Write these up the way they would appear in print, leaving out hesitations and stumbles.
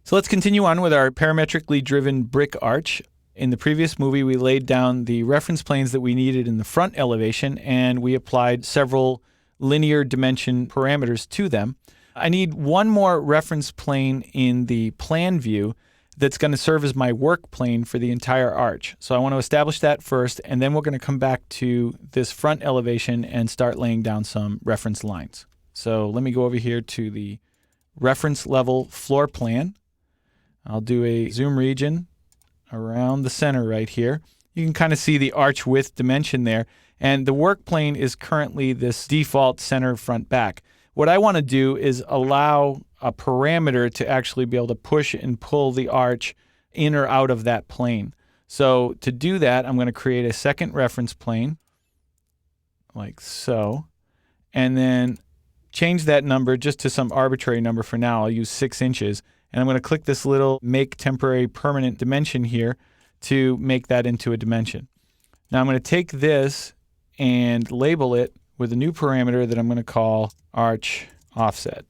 So let's continue on with our parametrically driven brick arch. In the previous movie, we laid down the reference planes that we needed in the front elevation, and we applied several linear dimension parameters to them. I need one more reference plane in the plan view that's going to serve as my work plane for the entire arch. So I want to establish that first, and then we're going to come back to this front elevation and start laying down some reference lines. So let me go over here to the reference level floor plan. I'll do a zoom region around the center right here. You can kind of see the arch width dimension there, and the work plane is currently this default center front back. What I want to do is allow a parameter to actually be able to push and pull the arch in or out of that plane. So to do that, I'm going to create a second reference plane like so, and then change that number just to some arbitrary number for now. I'll use 6 inches, and I'm going to click this little make temporary permanent dimension here to make that into a dimension. Now I'm going to take this and label it with a new parameter that I'm going to call arch offset.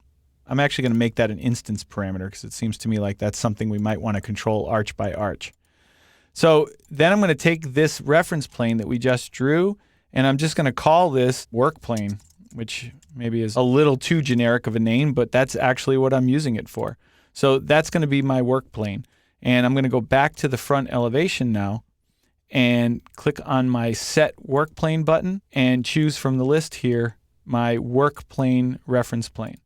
I'm actually going to make that an instance parameter because it seems to me like that's something we might want to control arch by arch. So then I'm going to take this reference plane that we just drew, and I'm just going to call this work plane, which maybe is a little too generic of a name, but that's actually what I'm using it for. So that's going to be my work plane. And I'm going to go back to the front elevation now and click on my Set Work Plane button and choose from the list here my work plane reference plane.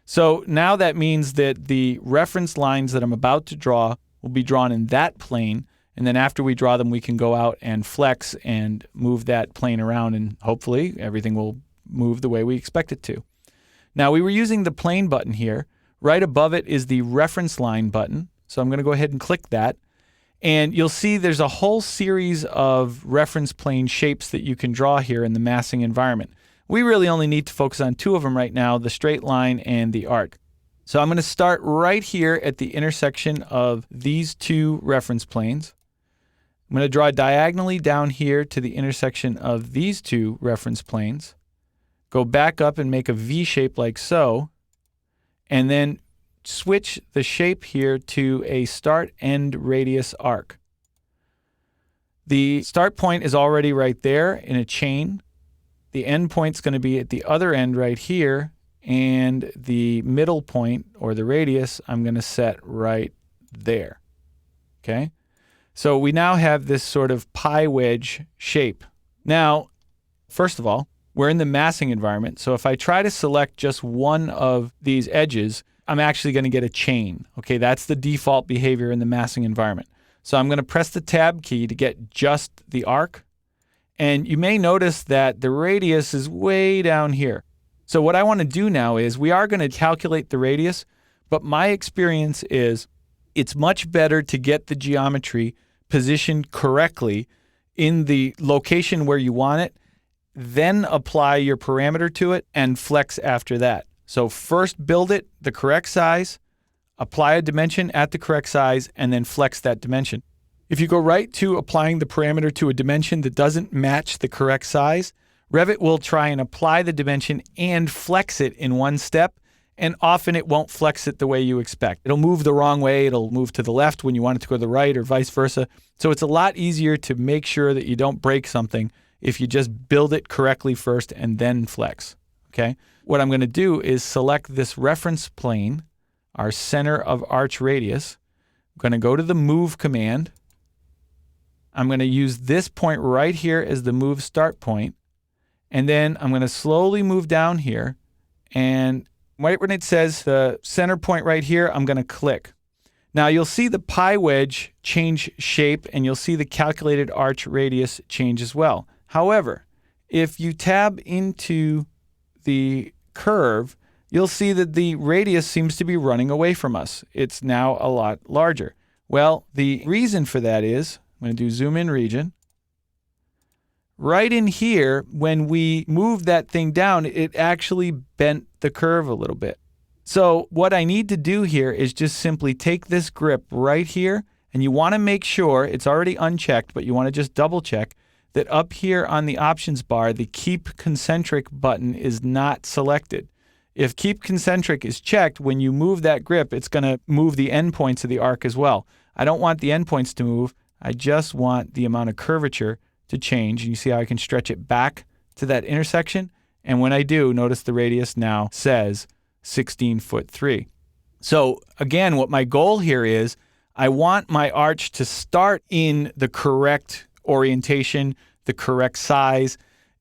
So now that means that the reference lines that I'm about to draw will be drawn in that plane, and then after we draw them, we can go out and flex and move that plane around, and hopefully everything will move the way we expect it to. Now, we were using the plane button here. Right above it is the reference line button, so I'm going to go ahead and click that. And you'll see there's a whole series of reference plane shapes that you can draw here in the massing environment. We really only need to focus on 2 of them right now, the straight line and the arc. So I'm going to start right here at the intersection of these 2 reference planes. I'm going to draw diagonally down here to the intersection of these 2 reference planes. Go back up and make a V shape like so, and then switch the shape here to a start-end radius arc. The start point is already right there in a chain. The end point's going to be at the other end right here, and the middle point, or the radius, I'm going to set right there. Okay? So we now have this sort of pie wedge shape. Now, first of all, we're in the massing environment, so if I try to select just one of these edges, I'm actually going to get a chain. Okay, that's the default behavior in the massing environment. So I'm going to press the Tab key to get just the arc. And you may notice that the radius is way down here. So what I want to do now is we are going to calculate the radius, but my experience is it's much better to get the geometry positioned correctly in the location where you want it, then apply your parameter to it and flex after that. So first build it the correct size, apply a dimension at the correct size, and then flex that dimension. If you go right to applying the parameter to a dimension that doesn't match the correct size, Revit will try and apply the dimension and flex it in one step, and often it won't flex it the way you expect. It'll move the wrong way, it'll move to the left when you want it to go to the right, or vice versa. So it's a lot easier to make sure that you don't break something if you just build it correctly first and then flex. Okay? What I'm going to do is select this reference plane, our center of arch radius. I'm going to go to the Move command. I'm going to use this point right here as the move start point. And then I'm going to slowly move down here. And right when it says the center point right here, I'm going to click. Now you'll see the pie wedge change shape, and you'll see the calculated arch radius change as well. However, if you tab into the curve, you'll see that the radius seems to be running away from us. It's now a lot larger. Well, the reason for that is, I'm going to do zoom in region. Right in here, when we moved that thing down, it actually bent the curve a little bit. So what I need to do here is just simply take this grip right here, and you want to make sure it's already unchecked, but you want to just double check that up here on the options bar, the Keep Concentric button is not selected. If keep concentric is checked, when you move that grip, it's going to move the endpoints of the arc as well. I don't want the endpoints to move. I just want the amount of curvature to change. And you see how I can stretch it back to that intersection? And when I do, notice the radius now says 16'3". So again, what my goal here is, I want my arch to start in the correct orientation, the correct size,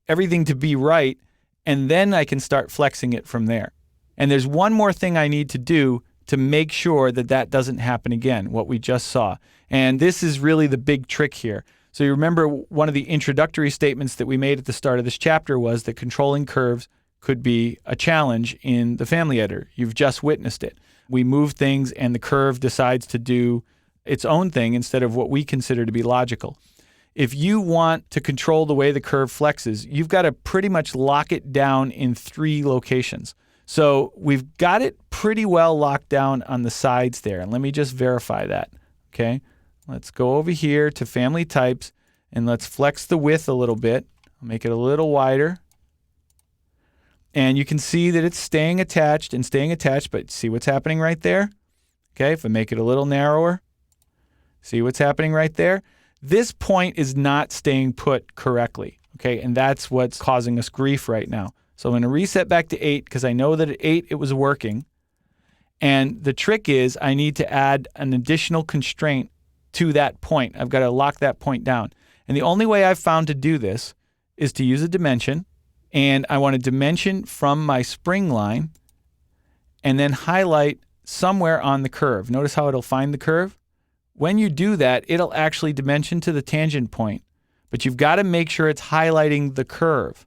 everything to be right, and then I can start flexing it from there. And there's one more thing I need to do to make sure that that doesn't happen again, what we just saw. And this is really the big trick here. So you remember one of the introductory statements that we made at the start of this chapter was that controlling curves could be a challenge in the family editor. You've just witnessed it. We move things and the curve decides to do its own thing instead of what we consider to be logical. If you want to control the way the curve flexes, you've got to pretty much lock it down in 3 locations. So we've got it pretty well locked down on the sides there. And let me just verify that. Okay. Let's go over here to family types and let's flex the width a little bit. I'll make it a little wider. And you can see that it's staying attached, but see what's happening right there? Okay, if I make it a little narrower, see what's happening right there? This point is not staying put correctly, okay? And that's what's causing us grief right now. So I'm going to reset back to 8 because I know that at 8 it was working. And the trick is I need to add an additional constraint to that point. I've got to lock that point down. And the only way I've found to do this is to use a dimension. And I want a dimension from my spring line and then highlight somewhere on the curve. Notice how it'll find the curve? When you do that, it'll actually dimension to the tangent point, but you've got to make sure it's highlighting the curve.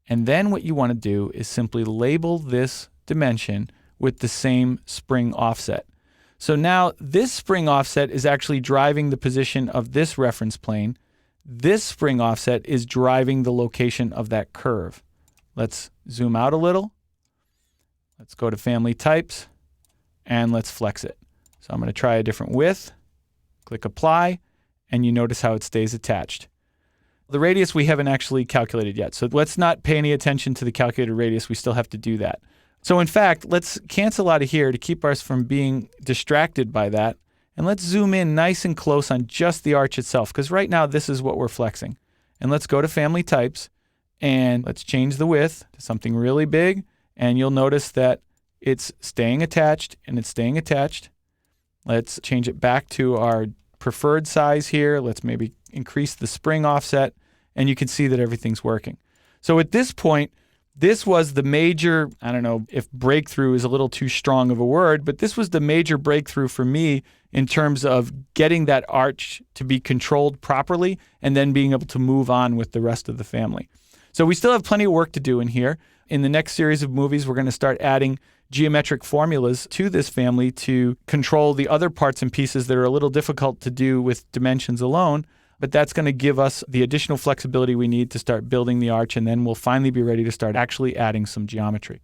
And then what you want to do is simply label this dimension with the same spring offset. So now this spring offset is actually driving the position of this reference plane. This spring offset is driving the location of that curve. Let's zoom out a little. Let's go to family types and let's flex it. So I'm going to try a different width, click apply, and you notice how it stays attached. The radius we haven't actually calculated yet, so let's not pay any attention to the calculated radius. We still have to do that. So in fact, let's cancel out of here to keep us from being distracted by that. And let's zoom in nice and close on just the arch itself, because right now this is what we're flexing. And let's go to family types and let's change the width to something really big. And you'll notice that it's staying attached and it's staying attached. Let's change it back to our preferred size here. Let's maybe increase the spring offset and you can see that everything's working. So at this point, this was the major, I don't know if breakthrough is a little too strong of a word, but this was the major breakthrough for me in terms of getting that arch to be controlled properly and then being able to move on with the rest of the family. So we still have plenty of work to do in here. In the next series of movies, we're going to start adding geometric formulas to this family to control the other parts and pieces that are a little difficult to do with dimensions alone. But that's going to give us the additional flexibility we need to start building the arch, and then we'll finally be ready to start actually adding some geometry.